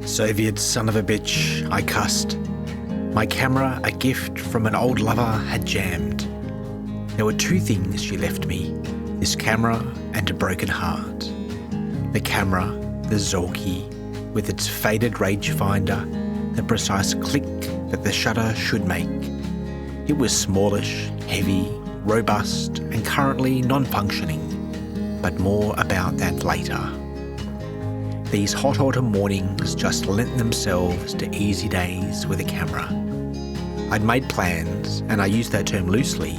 Soviet son of a bitch, I cussed. My camera, a gift from an old lover, had jammed. There were two things she left me, this camera and a broken heart. The camera, the Zorki, with its faded rangefinder, the precise click that the shutter should make. It was smallish, heavy, robust and currently non-functioning, but more about that later. These hot autumn mornings just lent themselves to easy days with a camera. I'd made plans, and I use that term loosely,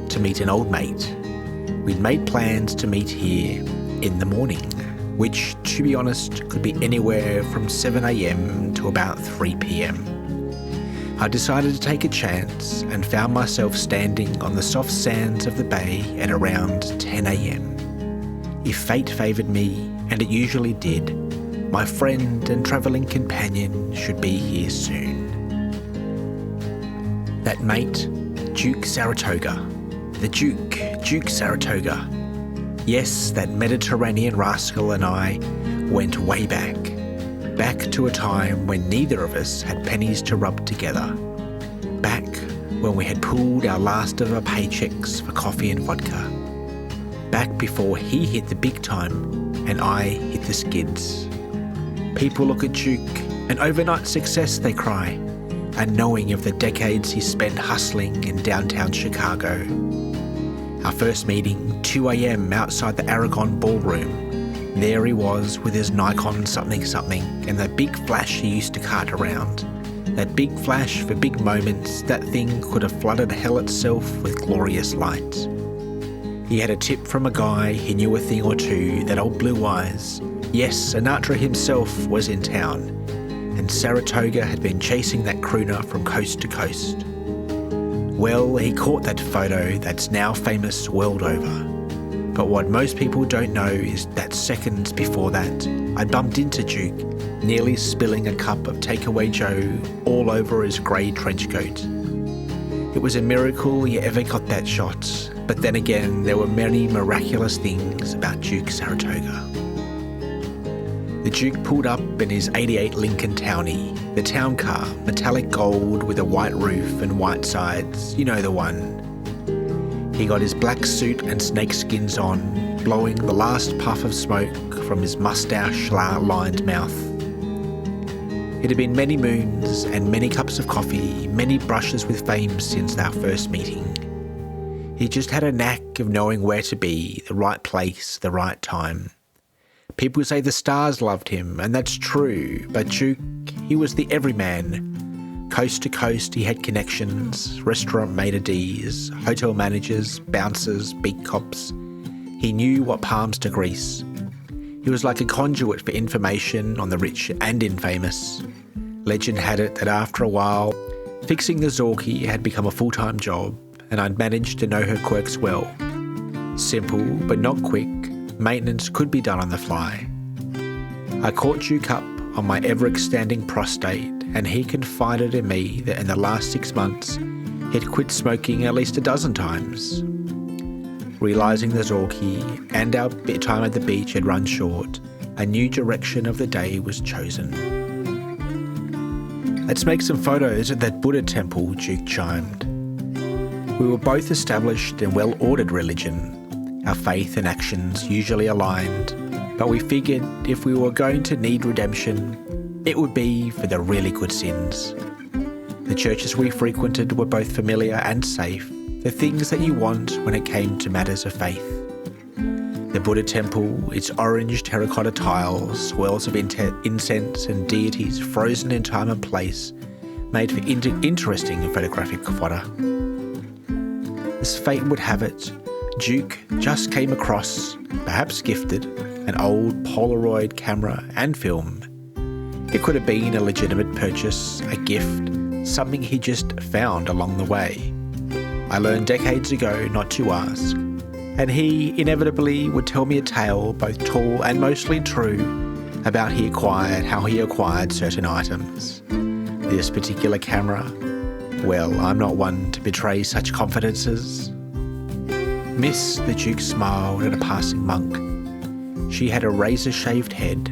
to meet an old mate. We'd made plans to meet here in the morning, which, to be honest, could be anywhere from 7 a.m. to about 3 p.m. I decided to take a chance and found myself standing on the soft sands of the bay at around 10 a.m. If fate favoured me, and it usually did, my friend and travelling companion should be here soon. That mate, Duke Saratoga. The Duke Saratoga. Yes, that Mediterranean rascal and I went way back to a time when neither of us had pennies to rub together. Back when we had pooled our last of our paychecks for coffee and vodka. Back before he hit the big time and I hit the skids. People look at Duke, an overnight success they cry, unknowing of the decades he spent hustling in downtown Chicago. Our first meeting, 2 a.m. outside the Aragon ballroom. There he was with his Nikon something and that big flash he used to cart around. That big flash for big moments, that thing could have flooded hell itself with glorious light. He had a tip from a guy he knew a thing or two, that old Blue Eyes. Yes, Sinatra himself was in town, and Saratoga had been chasing that crooner from coast to coast. Well, he caught that photo that's now famous world over. But what most people don't know is that seconds before that, I bumped into Duke, nearly spilling a cup of Takeaway Joe all over his grey trench coat. It was a miracle he ever got that shot, but then again, there were many miraculous things about Duke Saratoga. The Duke pulled up in his '88 Lincoln Townie, the town car, metallic gold with a white roof and white sides, you know the one. He got his black suit and snakeskins on, blowing the last puff of smoke from his moustache-lined mouth. It had been many moons and many cups of coffee, many brushes with fame since our first meeting. He just had a knack of knowing where to be, the right place, the right time. People say the stars loved him, and that's true, but Duke, he was the everyman. Coast to coast he had connections, restaurant maitre d's, hotel managers, bouncers, beat cops. He knew what palms to grease. He was like a conduit for information on the rich and infamous. Legend had it that after a while, fixing the Zorki had become a full-time job, and I'd managed to know her quirks well. Simple, but not quick, maintenance could be done on the fly. I caught Duke up on my ever-extending prostate, and he confided in me that in the last 6 months, he'd quit smoking at least a dozen times. Realising the Zorki and our time at the beach had run short, a new direction of the day was chosen. "Let's make some photos at that Buddha temple," Duke chimed. We were both established in well-ordered religion, our faith and actions usually aligned, but we figured if we were going to need redemption, it would be for the really good sins. The churches we frequented were both familiar and safe, the things that you want when it came to matters of faith. The Buddha temple, its orange terracotta tiles, swirls of incense and deities frozen in time and place, made for interesting photographic fodder. As fate would have it, Duke just came across, perhaps gifted, an old Polaroid camera and film. It could have been a legitimate purchase, a gift, something he just found along the way. I learned decades ago not to ask, and he inevitably would tell me a tale, both tall and mostly true, about how he acquired certain items. This particular camera, well, I'm not one to betray such confidences. Miss, the Duke smiled at a passing monk. She had a razor-shaved head,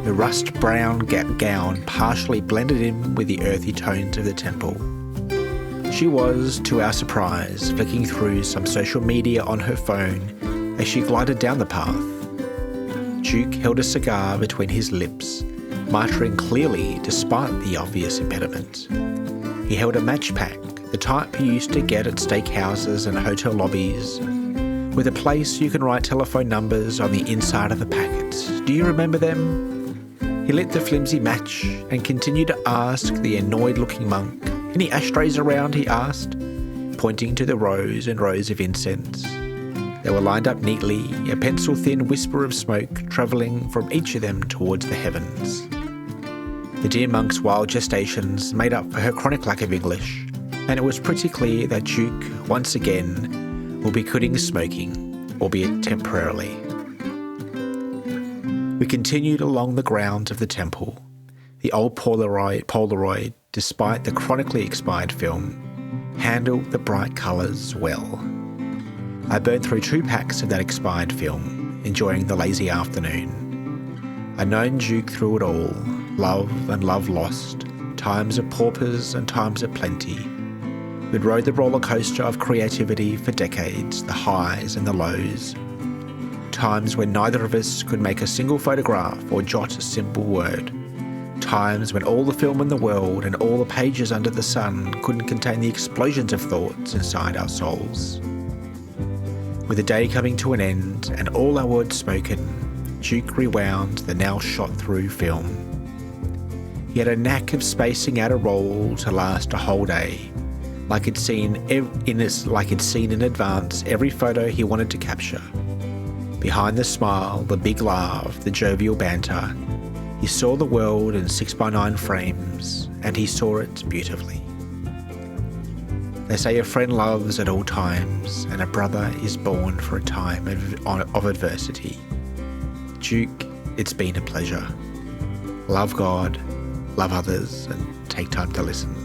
Her rust-brown gown partially blended in with the earthy tones of the temple. She was, to our surprise, flicking through some social media on her phone as she glided down the path. Duke held a cigar between his lips, muttering clearly despite the obvious impediment. He held a match pack, the type you used to get at steakhouses and hotel lobbies, with a place you can write telephone numbers on the inside of the packet. Do you remember them? He lit the flimsy match and continued to ask the annoyed-looking monk, "Any ashtrays around?" he asked, pointing to the rows and rows of incense. They were lined up neatly, a pencil-thin whisper of smoke travelling from each of them towards the heavens. The dear monk's wild gestations made up for her chronic lack of English, and it was pretty clear that Duke, once again, will be quitting smoking, albeit temporarily. We continued along the grounds of the temple. The old Polaroid, despite the chronically expired film, handled the bright colours well. I burned through 2 packs of that expired film, enjoying the lazy afternoon. I'd known Duke through it all, love and love lost, times of paupers and times of plenty. We'd rode the roller coaster of creativity for decades, the highs and the lows. Times when neither of us could make a single photograph or jot a simple word. Times when all the film in the world and all the pages under the sun couldn't contain the explosions of thoughts inside our souls. With the day coming to an end and all our words spoken, Duke rewound the now shot-through film. He had a knack of spacing out a roll to last a whole day, like he'd seen in advance every photo he wanted to capture. Behind the smile, the big laugh, the jovial banter, he saw the world in 6x9 frames, and he saw it beautifully. They say a friend loves at all times, and a brother is born for a time of adversity. Duke, it's been a pleasure. Love God, love others, and take time to listen.